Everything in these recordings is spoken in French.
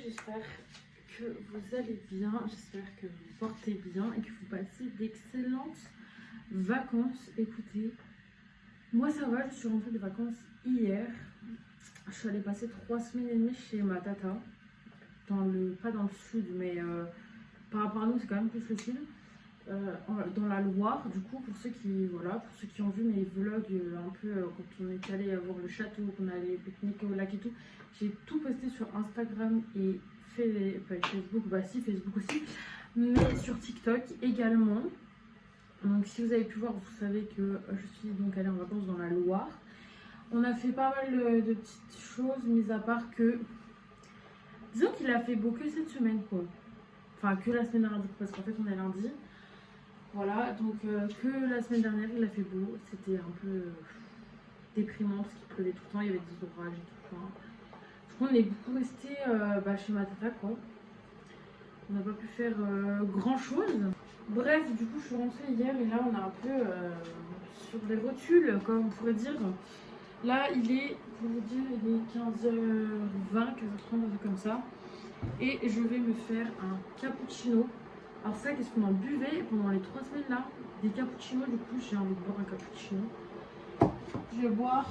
j'espère que vous allez bien, j'espère que vous portez bien et que vous passez d'excellentes vacances. Écoutez, moi ça va, je suis rentrée de vacances hier. Je suis allée passer 3 semaines et demie chez ma tata, pas dans le sud, mais par rapport à nous c'est quand même plus le sud. Dans la Loire, du coup, pour ceux qui ont vu mes vlogs un peu quand on est allé voir le château, qu'on a allé pique-niquer au lac et tout, j'ai tout posté sur Instagram et Facebook, Facebook aussi, mais sur TikTok également. Donc si vous avez pu voir, vous savez que je suis donc allée en vacances dans la Loire. On a fait pas mal de petites choses, mis à part que, disons qu'il a fait beau que cette semaine quoi. Enfin que la semaine dernière, parce qu'en fait on est lundi. Voilà, donc que la semaine dernière il a fait beau, c'était un peu déprimant parce qu'il pleuvait tout le temps, il y avait des orages et tout le temps. Du coup on est beaucoup resté chez ma tata quoi. On n'a pas pu faire grand chose. Bref, du coup je suis rentrée hier et là on est un peu sur les rotules comme on pourrait dire. Là il est, pour vous dire, il est 15h20, 15h30, comme ça. Et je vais me faire un cappuccino. Alors ça, qu'est-ce qu'on en buvait pendant les 3 semaines là? Des cappuccinos, du coup j'ai envie de boire un cappuccino. Je vais boire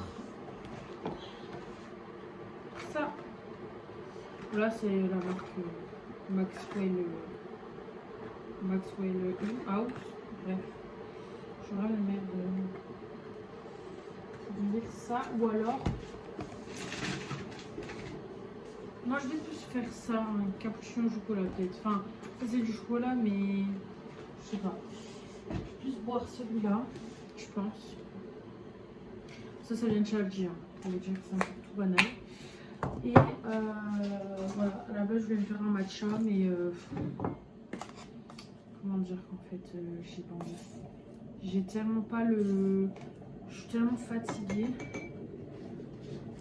ça. Là c'est la marque Maxwell House. Bref, j'aurais la merde de dire ça. Ou alors, moi je vais plus faire ça, un cappuccino au chocolat peut-être. Enfin, ça c'est du chocolat mais je sais pas. Je vais plus boire celui-là, je pense. Ça vient de chez Alger. Ça veut dire que c'est un peu tout banal. Et voilà, à la base je voulais me faire un matcha, mais comment dire qu'en fait, j'ai pas envie. J'ai tellement pas le. Je suis tellement fatiguée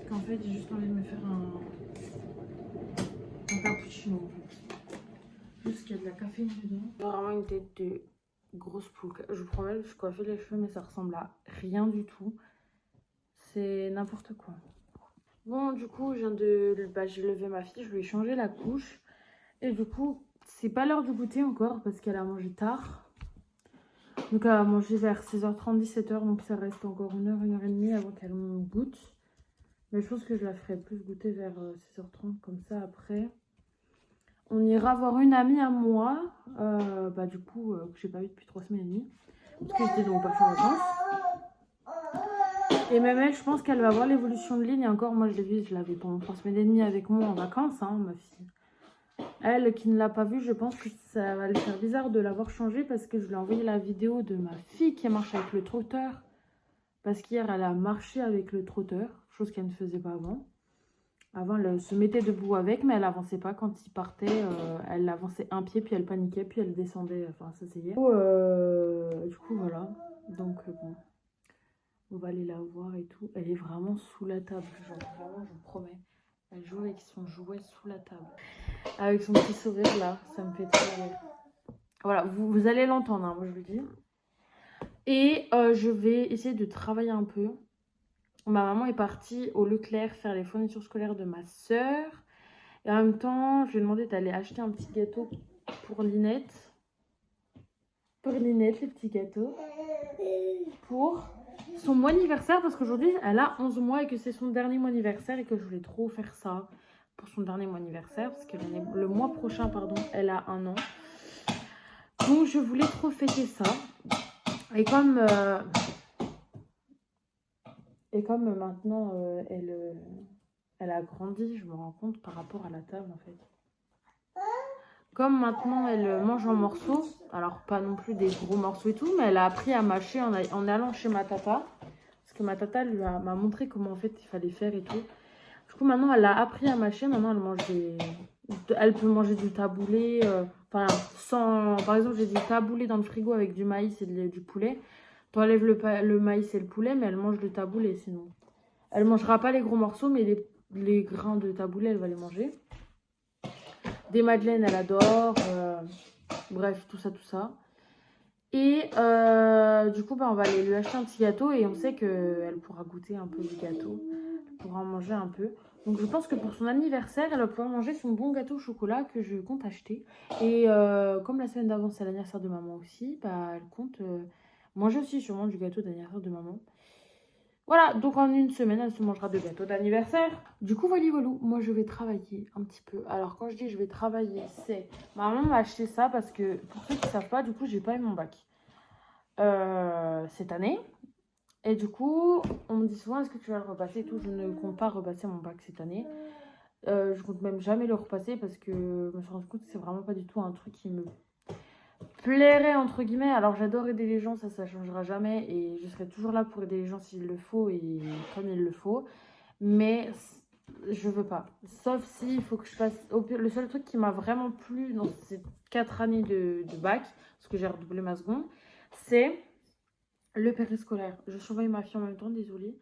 qu'en fait j'ai juste envie de me faire un cappuccino en fait. Juste qu'il y a de la caféine dedans. Vraiment une tête de grosse poule. Je vous promets, je suis coiffée les cheveux, mais ça ressemble à rien du tout. C'est n'importe quoi. Bon, du coup, j'ai levé ma fille, je lui ai changé la couche. Et du coup, c'est pas l'heure du goûter encore parce qu'elle a mangé tard. Donc, elle a mangé vers 16h30, 17h. Donc, ça reste encore 1 heure et demie avant qu'elle me goûte. Mais je pense que je la ferai plus goûter vers 16h30. Comme ça, après, on ira voir une amie à moi. Du coup, que j'ai pas vue depuis 3 semaines et demie. Parce que j'étais donc pas en vacances. Et même elle, je pense qu'elle va voir l'évolution de Lynn. Et encore, moi, je l'avais pendant 3 semaines et demie avec moi en vacances, hein, ma fille. Elle, qui ne l'a pas vue, je pense que ça va lui faire bizarre de l'avoir changée parce que je lui ai envoyé la vidéo de ma fille qui marche avec le trotteur. Parce qu'hier, elle a marché avec le trotteur, chose qu'elle ne faisait pas avant. Avant, elle se mettait debout avec, mais elle avançait pas. Quand il partait, elle avançait un pied, puis elle paniquait, puis elle descendait. Enfin, ça c'est hier. Du coup, voilà. Donc, bon. On va aller la voir et tout. Elle est vraiment sous la table. Genre, vraiment, je vous promets. Elle joue avec son jouet sous la table. Avec son petit sourire là. Ça me fait très rire. Voilà, vous allez l'entendre, hein, moi je vous le dis. Et je vais essayer de travailler un peu. Ma maman est partie au Leclerc faire les fournitures scolaires de ma soeur. Et en même temps, je lui ai demandé d'aller acheter un petit gâteau pour Linette. Pour Linette, le petit gâteau. Pour son mois anniversaire, parce qu'aujourd'hui elle a 11 mois et que c'est son dernier mois anniversaire et que je voulais trop faire ça pour son dernier mois anniversaire parce que le mois prochain, pardon, elle a 1 an. Donc je voulais trop fêter ça. Et comme maintenant elle a grandi, je me rends compte par rapport à la table en fait. Comme maintenant elle mange en morceaux, alors pas non plus des gros morceaux et tout, mais elle a appris à mâcher en allant chez ma tata. Parce que ma tata m'a montré comment en fait il fallait faire et tout. Du coup maintenant elle a appris à mâcher, maintenant elle mange elle peut manger du taboulé. Par exemple j'ai du taboulé dans le frigo avec du maïs et du poulet. Tu enlèves le maïs et le poulet, mais elle mange le taboulé sinon. Elle mangera pas les gros morceaux, mais les grains de taboulé elle va les manger. Des madeleines, elle adore. Bref, tout ça. Et du coup, on va aller lui acheter un petit gâteau. Et on sait qu'elle pourra goûter un peu du gâteau. Elle pourra en manger un peu. Donc je pense que pour son anniversaire, elle va pouvoir manger son bon gâteau au chocolat que je compte acheter. Et comme la semaine d'avant, c'est l'anniversaire de maman aussi, bah, elle compte manger aussi sûrement du gâteau d'anniversaire de maman. Voilà, donc en une semaine, elle se mangera de gâteau d'anniversaire. Du coup, voilà, moi je vais travailler un petit peu. Alors quand je dis je vais travailler, c'est... Ma maman m'a acheté ça parce que, pour ceux qui ne savent pas, du coup, j'ai pas eu mon bac cette année. Et du coup, on me dit souvent, est-ce que tu vas le repasser et tout. Je ne compte pas repasser mon bac cette année. Je compte même jamais le repasser parce que je me suis rendu compte que c'est vraiment pas du tout un truc qui me plairait entre guillemets. Alors j'adore aider les gens, ça changera jamais et je serai toujours là pour aider les gens s'il le faut et comme il le faut. Mais je veux pas. Sauf si il faut que je fasse. Le seul truc qui m'a vraiment plu dans ces 4 années de bac, parce que j'ai redoublé ma seconde, c'est le périscolaire. Je surveille ma fille en même temps, désolée.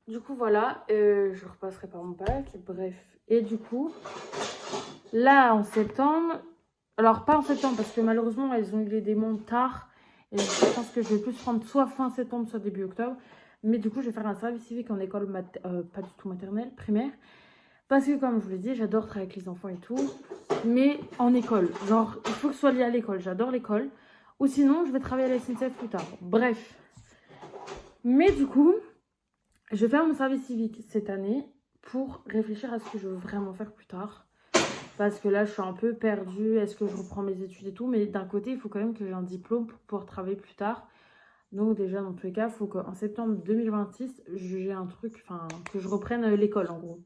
Du coup, voilà, je repasserai par mon bac, bref. Et du coup, là, en septembre, alors pas en septembre, parce que malheureusement, elles ont eu les démons tard. Et je pense que je vais plus prendre soit fin septembre, soit début octobre. Mais du coup, je vais faire un service civique en école, pas du tout maternelle, primaire. Parce que, comme je vous l'ai dit, j'adore travailler avec les enfants et tout. Mais en école, genre, il faut que ce soit lié à l'école. J'adore l'école. Ou sinon, je vais travailler à la SNCF plus tard. Bref. Mais du coup... je vais faire mon service civique cette année pour réfléchir à ce que je veux vraiment faire plus tard. Parce que là, je suis un peu perdue. Est-ce que je reprends mes études et tout? Mais d'un côté, il faut quand même que j'ai un diplôme pour pouvoir travailler plus tard. Donc déjà, dans tous les cas, il faut qu'en septembre 2026, j'ai un truc, enfin, que je reprenne l'école en gros.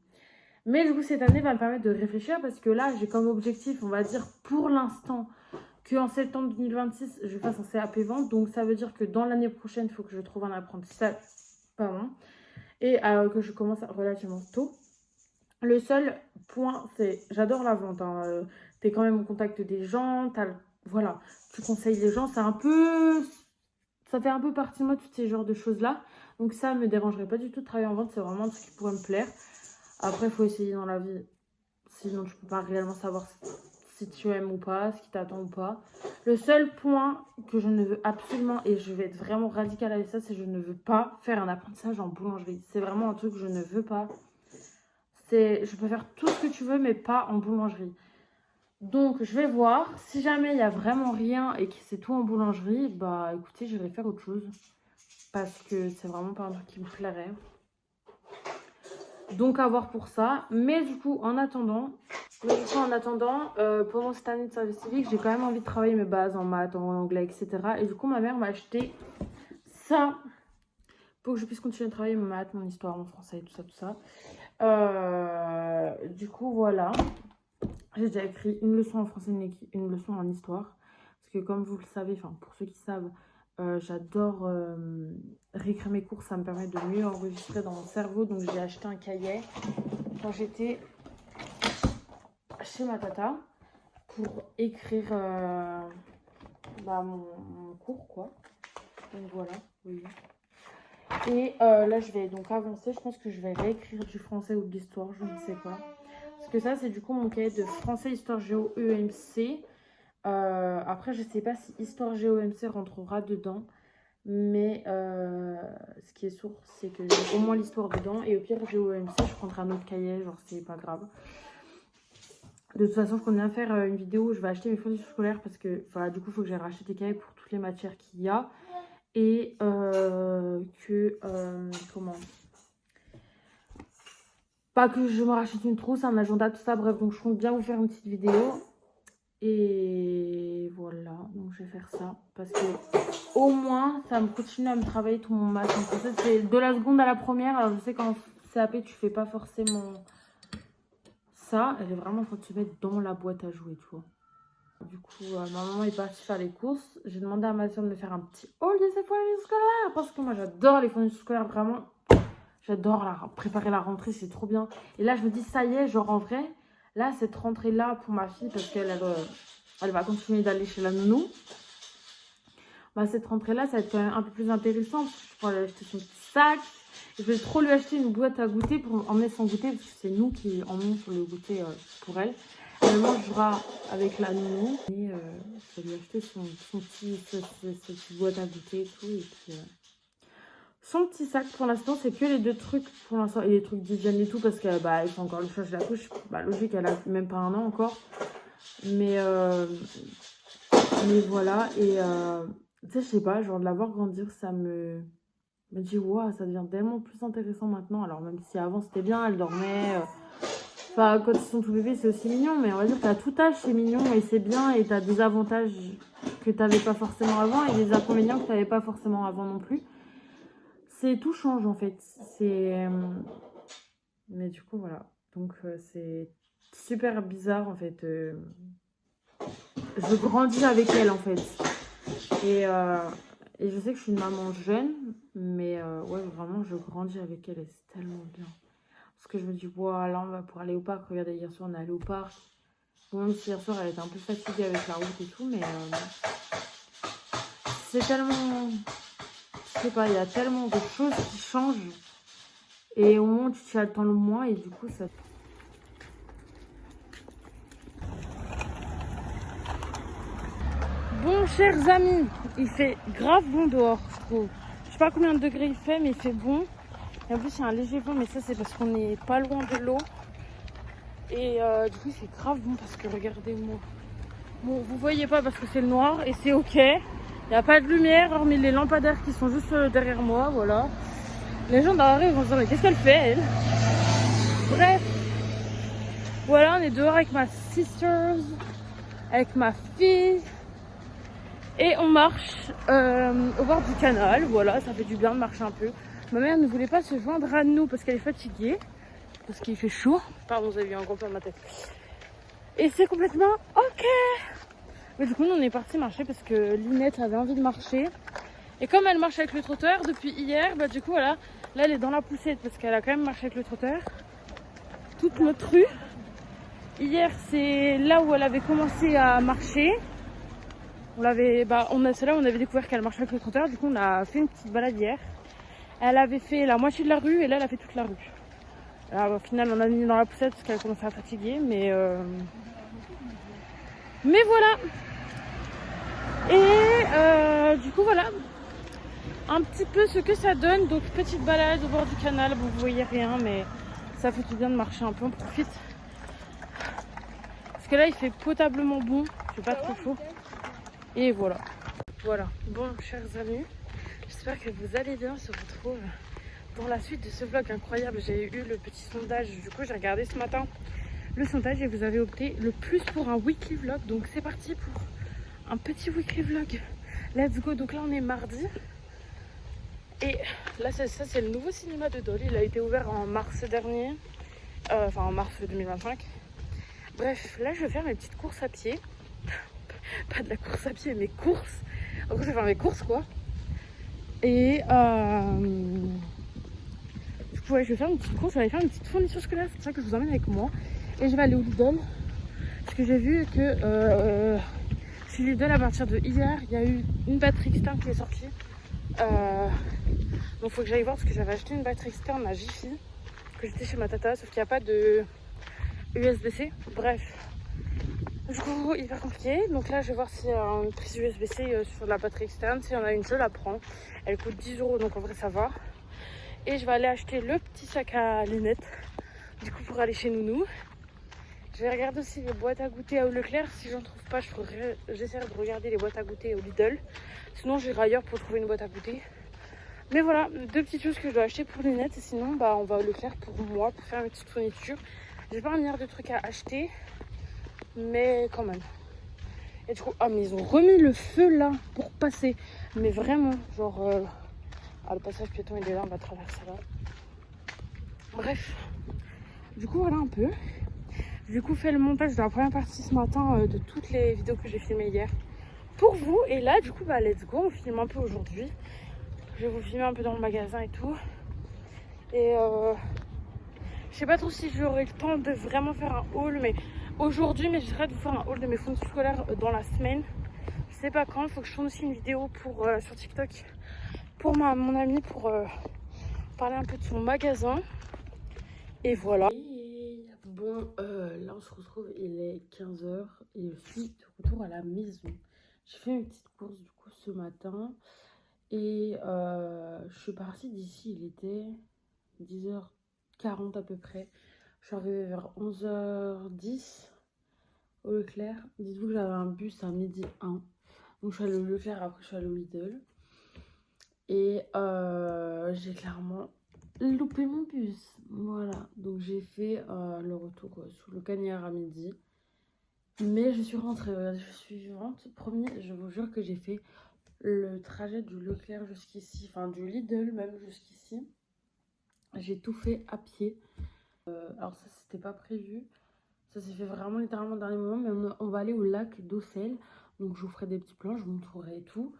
Mais du coup, cette année va me permettre de réfléchir parce que là, j'ai comme objectif, on va dire pour l'instant, qu'en septembre 2026, je fasse un CAP vente. Donc ça veut dire que dans l'année prochaine, il faut que je trouve un apprentissage. Pardon. Et que je commence relativement tôt. Le seul point, c'est j'adore la vente. Hein. Tu es quand même au contact des gens, voilà, tu conseilles les gens. C'est un peu, ça fait un peu partie de moi, tous ces genres de choses-là. Donc ça me dérangerait pas du tout de travailler en vente. C'est vraiment un truc qui pourrait me plaire. Après, il faut essayer dans la vie. Sinon, tu peux pas réellement savoir si tu aimes ou pas, ce qui t'attend ou pas. Le seul point que je ne veux absolument, et je vais être vraiment radicale avec ça, c'est que je ne veux pas faire un apprentissage en boulangerie. C'est vraiment un truc que je ne veux pas. Je peux faire tout ce que tu veux, mais pas en boulangerie. Donc, je vais voir. Si jamais il n'y a vraiment rien et que c'est tout en boulangerie, bah écoutez, je vais faire autre chose. Parce que c'est vraiment pas un truc qui me plairait. Donc, à voir pour ça. Mais du coup, en attendant, pendant cette année de service civique, j'ai quand même envie de travailler mes bases en maths, en anglais, etc. Et du coup, ma mère m'a acheté ça pour que je puisse continuer à travailler mes maths, mon histoire, mon français, tout ça. Du coup, voilà. J'ai déjà écrit une leçon en français, une leçon en histoire. Parce que comme vous le savez, enfin pour ceux qui savent, j'adore réécrire mes cours. Ça me permet de mieux enregistrer dans mon cerveau. Donc j'ai acheté un cahier quand j'étais chez ma tata pour écrire mon cours, quoi. Donc voilà, oui. Et là, je vais donc avancer. Je pense que je vais réécrire du français ou de l'histoire, je ne sais pas. Parce que ça, c'est du coup mon cahier de français, histoire, géo, EMC. Après, je ne sais pas si histoire, géo, EMC rentrera dedans. Mais ce qui est sûr, c'est que j'ai au moins l'histoire dedans. Et au pire, géo, EMC, je prendrai un autre cahier. Genre, c'est pas grave. De toute façon, je compte bien faire une vidéo où je vais acheter mes fournitures scolaires. Parce que, voilà, du coup, il faut que j'aille racheter des cahiers pour toutes les matières qu'il y a. Et comment, pas que je me rachète une trousse, un agenda, tout ça, bref, donc je compte bien vous faire une petite vidéo. Et voilà, donc je vais faire ça, parce que au moins, ça me continue à me travailler tout mon maths. En fait, c'est de la seconde à la première, alors je sais qu'en CAP, tu fais pas forcément ça. Elle est vraiment en train de se mettre dans la boîte à jouer, tu vois. Du coup, ma maman est partie faire les courses. J'ai demandé à ma soeur de me faire un petit haul de ses fournitures scolaires. Parce que moi, j'adore les fournitures scolaires, vraiment. J'adore préparer la rentrée, c'est trop bien. Et là, je me dis, ça y est, genre en vrai, là, cette rentrée-là pour ma fille, parce qu'elle elle va continuer d'aller chez la nounou. Bah, cette rentrée-là, ça va être un peu plus intéressant. Parce que je pourrais lui acheter son petit sac. Je vais trop lui acheter une boîte à goûter pour emmener son goûter. Parce que c'est nous qui emmenons sur le goûter pour elle. Elle mangera avec la nounou. Et je vais lui acheter sa petite boîte à goûter et tout. Et puis, son petit sac pour l'instant, c'est que les 2 trucs pour l'instant. Et les trucs d'hygiène et tout, parce que bah, il faut encore le changer la couche. Bah, logique, elle a même pas 1 an encore. Mais voilà. Et tu sais, je sais pas, genre de la voir grandir, ça me dit, waouh, ça devient tellement plus intéressant maintenant. Alors, même si avant c'était bien, elle dormait. Enfin, quand ils sont tout bébés, c'est aussi mignon. Mais on va dire qu'à tout âge, c'est mignon et c'est bien. Et t'as des avantages que t'avais pas forcément avant et des inconvénients que t'avais pas forcément avant non plus. Tout change en fait. Mais du coup, voilà. Donc, c'est super bizarre en fait. Je grandis avec elle en fait. Et je sais que je suis une maman jeune, mais ouais, vraiment, je grandis avec elle et c'est tellement bien. Parce que je me dis, wow, là, on va pouvoir aller au parc. Regardez, hier soir, on est allé au parc. Bon, même si hier soir, elle était un peu fatiguée avec la route et tout, mais c'est tellement... Je sais pas, il y a tellement de choses qui changent. Et au moment où tu t'y attends le moins, et du coup, ça... Bon, chers amis, il fait grave bon dehors, je trouve. Je sais pas combien de degrés il fait, mais il fait bon. Et en plus, il y a un léger vent, mais ça, c'est parce qu'on n'est pas loin de l'eau. Et du coup, il fait grave bon parce que regardez-moi. Bon, vous voyez pas parce que c'est le noir et c'est ok. Il n'y a pas de lumière, hormis les lampadaires qui sont juste derrière moi, voilà. Les gens dans la rue vont se dire, mais qu'est-ce qu'elle fait, elle? Bref. Voilà, on est dehors avec ma sisters, avec ma fille. Et on marche au bord du canal, voilà, ça fait du bien de marcher un peu. Ma mère ne voulait pas se joindre à nous parce qu'elle est fatiguée, parce qu'il fait chaud. Pardon, vous avez vu un gros plan de ma tête. Et c'est complètement ok. Mais du coup, on est parti marcher parce que Linette avait envie de marcher. Et comme elle marche avec le trotteur depuis hier, bah du coup, voilà, là elle est dans la poussette parce qu'elle a quand même marché avec le trotteur. Toute notre rue. Hier, c'est là où elle avait commencé à marcher. C'est là où on avait découvert qu'elle marchait avec le trotteur. Du coup, on a fait une petite balade hier. Elle avait fait la moitié de la rue et là, elle a fait toute la rue. Alors, au final, on a mis dans la poussette parce qu'elle commençait à fatiguer, mais voilà. Et du coup, voilà un petit peu ce que ça donne. Donc, petite balade au bord du canal. Bon, vous voyez rien, mais ça fait tout bien de marcher un peu. On profite. Parce que là, il fait potablement bon. C'est pas trop chaud. Et voilà. Voilà. Bon, chers amis, j'espère que vous allez bien. On se retrouve pour la suite de ce vlog incroyable. J'ai eu le petit sondage. Du coup, j'ai regardé ce matin le sondage et vous avez opté le plus pour un weekly vlog. Donc, c'est parti pour un petit weekly vlog. Let's go. Donc là, on est mardi. Et là, ça, c'est le nouveau cinéma de Dole. Il a été ouvert en mars dernier. Enfin, en mars 2025. Bref, là, je vais faire mes petites courses à pied. Pas de la course à pied, mes courses. En gros, je vais faire mes courses, quoi. Et du coup, ouais, je vais faire une petite course. Je vais aller faire une petite fourniture scolaire. C'est ça que je vous emmène avec moi. Et je vais aller au Lidl. Parce que j'ai vu que chez Lidl, à partir de hier, il y a eu une batterie externe qui est sortie. Donc, il faut que j'aille voir parce que j'avais acheté une batterie externe à Jiffy. Que j'étais chez ma tata. Sauf qu'il n'y a pas de USB-C. Bref. Du coup, hyper compliqué. Donc là, je vais voir s'il y a une prise USB-C sur la batterie externe. S'il y en a une, je la prends. Elle coûte 10 €, donc en vrai, ça va. Et je vais aller acheter le petit sac à Linette. Du coup, pour aller chez Nounou. Je vais regarder aussi les boîtes à goûter au Leclerc. Si j'en trouve pas, j'essaierai de regarder les boîtes à goûter au Lidl. Sinon, j'irai ailleurs pour trouver une boîte à goûter. Mais voilà, 2 petites choses que je dois acheter pour Linette. Et sinon, bah, on va au Leclerc pour moi, pour faire mes petites fournitures. J'ai pas un milliard de trucs à acheter. Mais quand même. Et du coup, ah mais ils ont remis le feu là pour passer. Mais vraiment, genre... Ah, le passage piéton il est là, on va traverser là. Bref. Du coup, voilà un peu. J'ai du coup fait le montage de la première partie ce matin de toutes les vidéos que j'ai filmées hier. Pour vous. Et là, du coup, bah let's go. On filme un peu aujourd'hui. Je vais vous filmer un peu dans le magasin et tout. Et je sais pas trop si j'aurai le temps de vraiment faire un haul, mais... Aujourd'hui, mais j'essaierai de vous faire un haul de mes fournitures scolaires dans la semaine. Je sais pas quand, il faut que je tourne aussi une vidéo pour, sur TikTok pour mon ami pour parler un peu de son magasin. Et voilà. Et bon, là on se retrouve, il est 15 h et je suis de retour à la maison. J'ai fait une petite course du coup ce matin Et je suis partie d'ici, il était 10h40 à peu près. Je suis arrivée vers 11h10 au Leclerc. Dites-vous que j'avais un bus à midi 1. Donc je suis allée au Leclerc, après je suis allée au Lidl. Et j'ai clairement loupé mon bus. Voilà, donc j'ai fait le retour sous le Cagnard à midi. Mais je suis rentrée, je suis vivante. Promis, je vous jure que j'ai fait le trajet du Leclerc jusqu'ici, enfin du Lidl même jusqu'ici. J'ai tout fait à pied. Alors ça, c'était pas prévu. Ça s'est fait vraiment littéralement au dernier moment. Mais on va aller au lac d'Auxelles. Donc je vous ferai des petits plans, je vous montrerai et tout.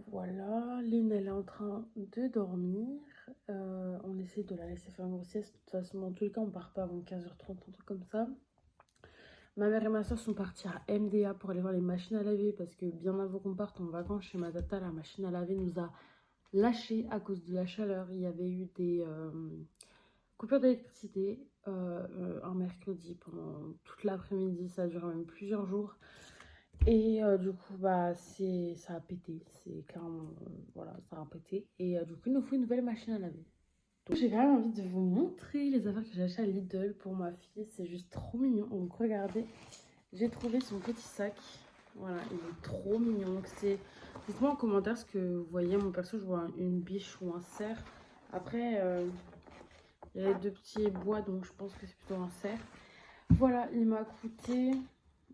Voilà, Lynn elle est en train de dormir. On essaie de la laisser faire une grosse sieste. De toute façon, dans tous les cas, on part pas avant 15h30, un truc comme ça. Ma mère et ma soeur sont parties à MDA pour aller voir les machines à laver parce que bien avant qu'on parte en vacances chez ma tata, la machine à laver nous a lâché à cause de la chaleur. Il y avait eu des coupures d'électricité un mercredi pendant toute l'après-midi. Ça a duré même plusieurs jours. Et du coup, bah, ça a pété. C'est clairement, voilà, ça a pété. Et du coup, il nous faut une nouvelle machine à laver. Donc, j'ai quand même envie de vous montrer les affaires que j'ai achetées à Lidl pour ma fille. C'est juste trop mignon. Donc, regardez, j'ai trouvé son petit sac. Voilà, il est trop mignon. Donc, dites-moi en commentaire ce que vous voyez. Mon perso, je vois une biche ou un cerf. Après, il y a les deux petits bois, donc je pense que c'est plutôt un cerf. Voilà, il m'a coûté...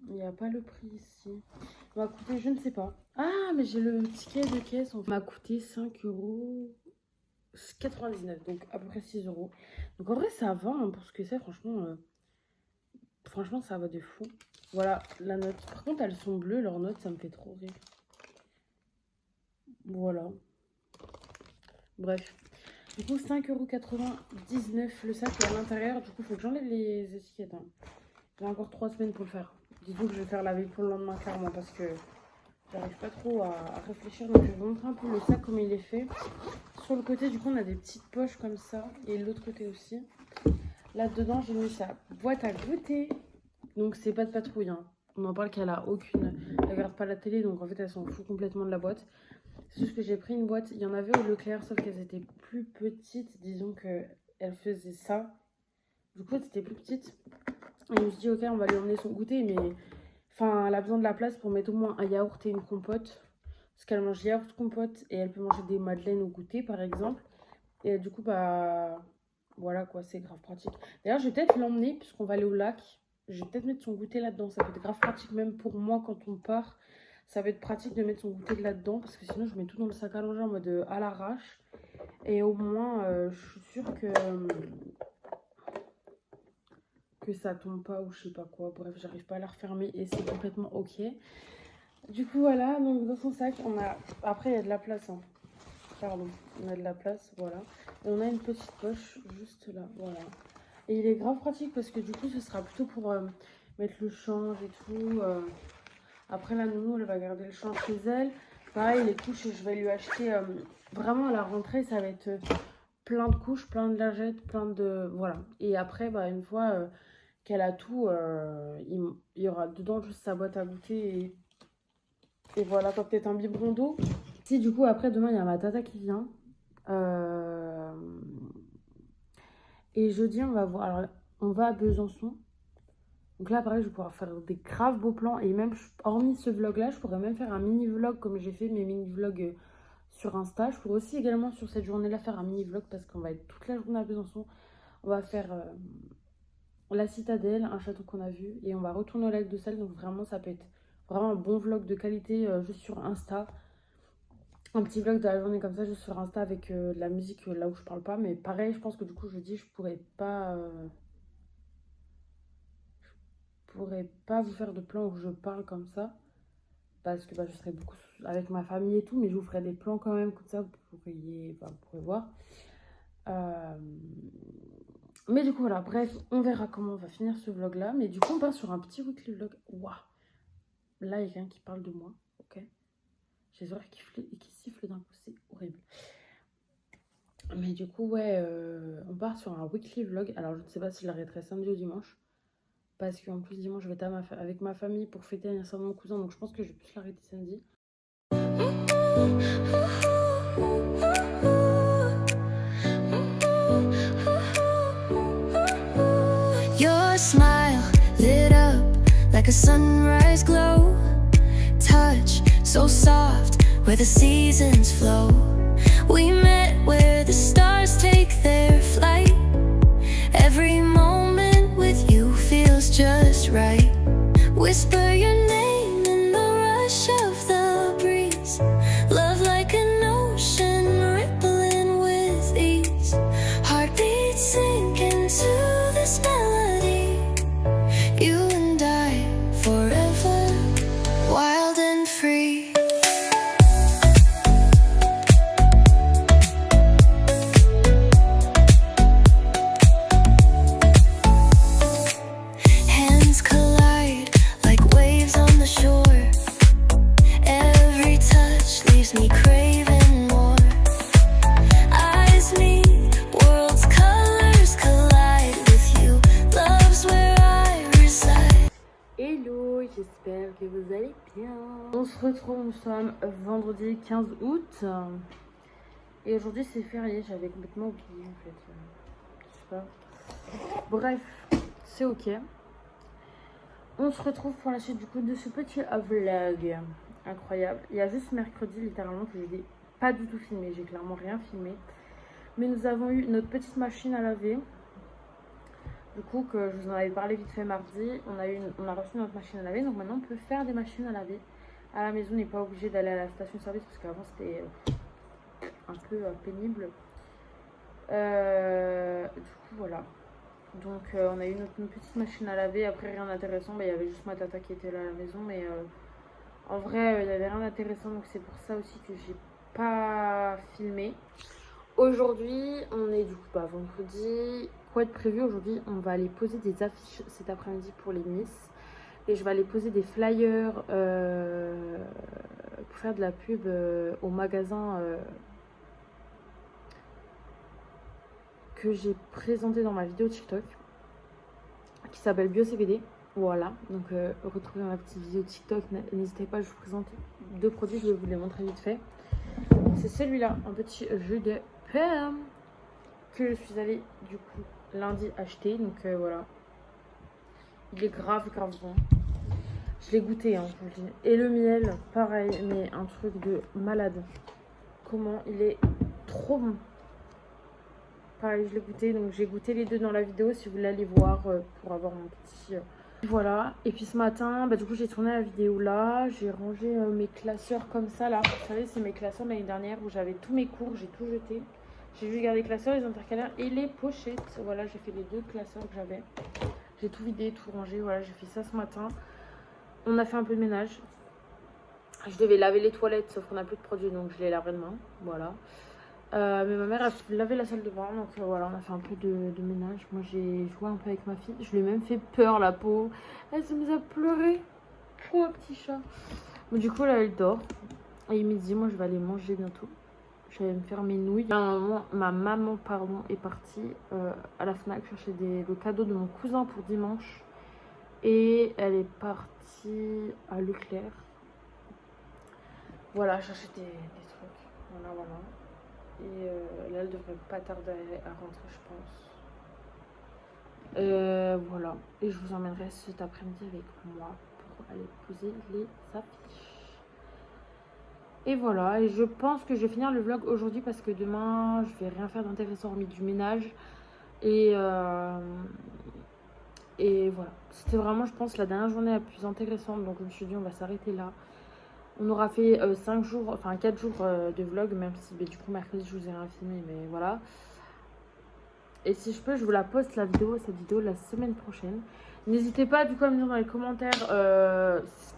Il n'y a pas le prix ici. Il m'a coûté, je ne sais pas. Ah, mais j'ai le ticket de caisse. Il m'a coûté 5,99 €. Donc à peu près 6 euros. Donc en vrai, ça va hein, pour ce que c'est. Franchement, ça va de fou. Voilà, la note. Par contre, elles sont bleues, leurs notes, ça me fait trop rire. Voilà. Bref. Du coup, 5,99 € le sac. Et à l'intérieur, du coup, il faut que j'enlève les étiquettes. Hein. J'ai encore 3 semaines pour le faire. Dites-vous que je vais faire la veille pour le lendemain, clairement, parce que j'arrive pas trop à réfléchir. Donc, je vais vous montrer un peu le sac, comment il est fait. Sur le côté, du coup, on a des petites poches comme ça. Et l'autre côté aussi. Là-dedans, j'ai mis sa boîte à goûter. Donc, c'est pas de patrouille. Hein. On en parle qu'elle a aucune. Elle regarde pas la télé, donc en fait, elle s'en fout complètement de la boîte. C'est juste que j'ai pris une boîte. Il y en avait au Leclerc, sauf qu'elles étaient plus petites. Disons qu'elles faisaient ça. Du coup, c'était plus petite. Et je me suis dit, ok, on va lui emmener son goûter, mais enfin, elle a besoin de la place pour mettre au moins un yaourt et une compote. Parce qu'elle mange yaourt, compote et elle peut manger des madeleines au goûter, par exemple. Et du coup, bah voilà quoi, c'est grave pratique. D'ailleurs, je vais peut-être l'emmener, puisqu'on va aller au lac. Je vais peut-être mettre son goûter là-dedans. Ça peut être grave pratique, même pour moi, quand on part. Ça va être pratique de mettre son goûter là-dedans, parce que sinon, je mets tout dans le sac à langer en mode à l'arrache. Et au moins, je suis sûre que ça tombe pas ou je sais pas quoi. Bref, j'arrive pas à la refermer et c'est complètement ok. Du coup, voilà, donc dans son sac, on a... Après, il y a de la place, hein. Pardon, on a de la place, voilà. Et on a une petite poche juste là, voilà. Et il est grave pratique parce que du coup, ce sera plutôt pour mettre le change et tout. Après, la nounou, elle va garder le change chez elle. Pareil, les couches, je vais lui acheter vraiment à la rentrée, ça va être plein de couches, plein de lingettes, plein de... Voilà. Et après, bah, une fois qu'elle a tout, il y aura dedans juste sa boîte à goûter et voilà, quoi, peut-être un biberon d'eau. Si, du coup, après, demain, il y a ma tata qui vient. Et jeudi, on va voir. Alors, on va à Besançon. Donc là, pareil, je vais pouvoir faire des graves beaux plans. Et même, hormis ce vlog-là, je pourrais même faire un mini-vlog comme j'ai fait mes mini-vlogs sur Insta. Je pourrais aussi également, sur cette journée-là, faire un mini-vlog parce qu'on va être toute la journée à Besançon. On va faire la citadelle, un château qu'on a vu. Et on va retourner au lac de Sel. Donc vraiment, ça peut être vraiment un bon vlog de qualité juste sur Insta. Un petit vlog de la journée comme ça, juste sur Insta avec de la musique là où je parle pas. Mais pareil, je pense que du coup, jeudi, je pourrais pas vous faire de plans où je parle comme ça. Parce que bah, je serai beaucoup avec ma famille et tout. Mais je vous ferai des plans quand même comme ça, vous pourrez voir. Mais du coup, voilà, bref, on verra comment on va finir ce vlog-là. Mais du coup, on part sur un petit weekly vlog. Waouh! Là, il y a quelqu'un qui parle de moi, ok? J'ai les oreilles qui sifflent d'un coup, c'est horrible. Mais du coup, ouais, on part sur un weekly vlog. Alors, je ne sais pas si je l'arrêterai samedi ou dimanche. Parce qu'en plus, dimanche, je vais être avec ma famille pour fêter l'anniversaire de mon cousin. Donc, je pense que je vais plus l'arrêter samedi. Your smile lit up like a sunrise glow. Touch so soft where the seasons flow. We met where the stars take their flight. Every moment with you feels just right. Whisper your name in the rush of the breeze. Love like an ocean rippling with ease. Heartbeats sink into this melody. You and I forever, wild and free. Hands collide like waves on the shore. Every touch leaves me craving more. Eyes meet, worlds' colors collide with you. Love's where I reside. Hello, j'espère que vous allez bien. On se retrouve, nous sommes vendredi 15 août. Et aujourd'hui c'est férié, j'avais complètement oublié en fait. Je sais pas. Bref, c'est ok. On se retrouve pour la suite du coup de ce petit vlog incroyable. Il y a juste mercredi littéralement que je n'ai pas du tout filmé, j'ai clairement rien filmé. Mais nous avons eu notre petite machine à laver. Du coup que je vous en avais parlé vite fait mardi, on a reçu notre machine à laver. Donc maintenant on peut faire des machines à laver à la maison, on n'est pas obligé d'aller à la station service parce qu'avant c'était un peu pénible. Du coup voilà. Donc on a eu notre petite machine à laver. Après rien d'intéressant, il y avait juste ma tata qui était là à la maison. Mais en vrai il n'y avait rien d'intéressant. Donc c'est pour ça aussi que j'ai pas filmé. Aujourd'hui on est du coup vendredi. Quoi être prévu aujourd'hui, on va aller poser des affiches cet après-midi pour les Miss. Et je vais aller poser des flyers pour faire de la pub au magasin que j'ai présenté dans ma vidéo TikTok qui s'appelle BioCBD. Voilà, donc retrouvez ma petite vidéo TikTok, n'hésitez pas, je vous présente deux produits, je vais vous les montrer vite fait. C'est celui-là, un petit jus de pomme que je suis allée du coup lundi acheter. Donc voilà, il est grave bon. Je l'ai goûté hein, et le miel pareil, mais un truc de malade. Comment il est trop bon. Pareil, je l'ai goûté, donc j'ai goûté les deux dans la vidéo si vous voulez aller voir pour avoir mon petit voilà. Et puis ce matin du coup j'ai tourné la vidéo là, j'ai rangé mes classeurs comme ça là. Vous savez, c'est mes classeurs de l'année dernière où j'avais tous mes cours, j'ai tout jeté. J'ai juste gardé les classeurs, les intercalaires et les pochettes. Voilà, j'ai fait les deux classeurs que j'avais. J'ai tout vidé, tout rangé. Voilà, j'ai fait ça ce matin. On a fait un peu de ménage. Je devais laver les toilettes, sauf qu'on n'a plus de produits, donc je les laverai demain. Voilà. Mais ma mère a lavé la salle de bain, donc voilà, on a fait un peu de ménage. Moi, j'ai joué un peu avec ma fille. Je lui ai même fait peur, la peau. Elle s'est mise à pleurer. Oh, petit chat. Mais du coup, là, elle dort. Et il est midi, moi, je vais aller manger bientôt. Je vais me faire mes nouilles. Ma maman est partie à la Fnac chercher le cadeau de mon cousin pour dimanche. Et elle est partie à Leclerc. Voilà, chercher des trucs. Voilà. Et là, elle devrait pas tarder à rentrer, je pense. Voilà. Et je vous emmènerai cet après-midi avec moi pour aller poser les affiches. Et voilà, et je pense que je vais finir le vlog aujourd'hui parce que demain je vais rien faire d'intéressant hormis du ménage. Et voilà, c'était vraiment je pense la dernière journée la plus intéressante. Donc je me suis dit on va s'arrêter là. On aura fait 5 jours, enfin 4 jours de vlog, même si du coup mercredi je vous ai rien filmé, mais voilà. Et si je peux, je vous la poste cette vidéo la semaine prochaine. N'hésitez pas du coup à me dire dans les commentaires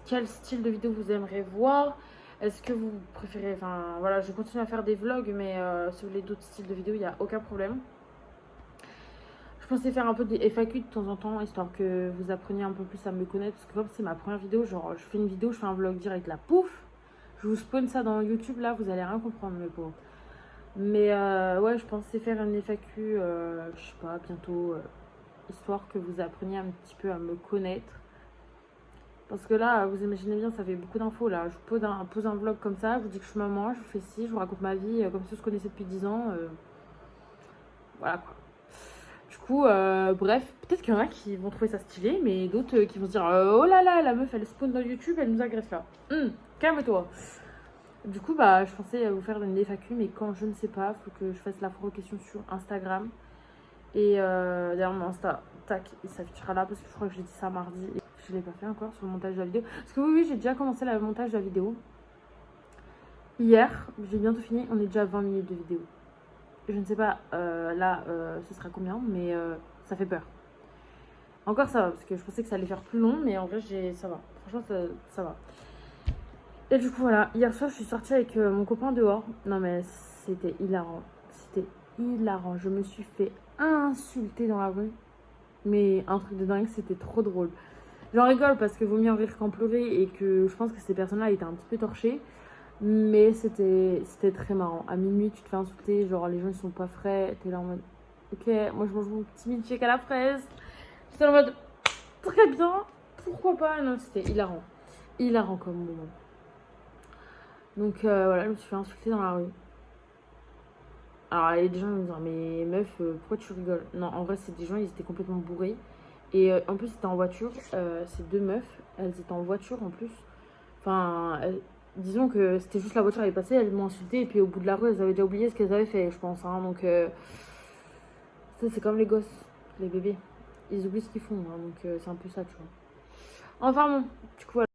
quel style de vidéo vous aimeriez voir. Est-ce que vous préférez, enfin voilà, je continue à faire des vlogs, mais si vous voulez d'autres styles de vidéos, il n'y a aucun problème. Je pensais faire un peu des FAQ de temps en temps, histoire que vous appreniez un peu plus à me connaître. Parce que comme c'est ma première vidéo, genre je fais une vidéo, je fais un vlog direct, là, pouf, je vous spawn ça dans YouTube, là, vous allez rien comprendre, mes pauvres. Mais ouais, je pensais faire une FAQ, je sais pas, bientôt, histoire que vous appreniez un petit peu à me connaître. Parce que là, vous imaginez bien, ça fait beaucoup d'infos là. Je pose un vlog comme ça, je vous dis que je suis maman, je vous fais ci, je vous raconte ma vie comme si on se connaissait depuis 10 ans. Voilà quoi. Du coup, bref, peut-être qu'il y en a qui vont trouver ça stylé, mais d'autres qui vont se dire oh là là, la meuf elle spawn dans YouTube, elle nous agresse là. Calme-toi. Du coup, bah, je pensais vous faire une FAQ, mais quand je ne sais pas, faut que je fasse la question sur Instagram. Et d'ailleurs, mon Insta, tac, il s'affichera là parce que je crois que j'ai dit ça mardi et je ne l'ai pas fait encore sur le montage de la vidéo. Parce que oui, j'ai déjà commencé le montage de la vidéo. Hier, j'ai bientôt fini, on est déjà à 20 minutes de vidéo. Je ne sais pas là ce sera combien, mais ça fait peur. Encore ça va, parce que je pensais que ça allait faire plus long, mais en vrai ça va. Franchement ça va. Et du coup voilà, hier soir je suis sortie avec mon copain dehors. Non mais c'était hilarant. C'était hilarant. Je me suis fait insulter dans la rue. Mais un truc de dingue, c'était trop drôle. J'en rigole parce que vaut mieux en rire qu'en pleurer et que je pense que ces personnes-là étaient un petit peu torchées. Mais c'était très marrant. À minuit, tu te fais insulter, genre les gens ils sont pas frais. T'es là en mode ok, moi je mange mon petit milkshake à la fraise. J'étais en mode très bien, pourquoi pas. Non, c'était hilarant. Hilarant comme moment. Donc voilà, je me suis fait insulter dans la rue. Alors il y a des gens qui me disent mais meuf, pourquoi tu rigoles? Non, en vrai c'est des gens, ils étaient complètement bourrés. Et en plus c'était en voiture, ces deux meufs, elles étaient en voiture en plus. Enfin, disons que c'était juste la voiture, elle est passée, elles m'ont insulté et puis au bout de la rue, elles avaient déjà oublié ce qu'elles avaient fait, je pense. Hein, donc ça c'est comme les gosses, les bébés. Ils oublient ce qu'ils font, hein, donc c'est un peu ça, tu vois. Enfin bon, du coup voilà.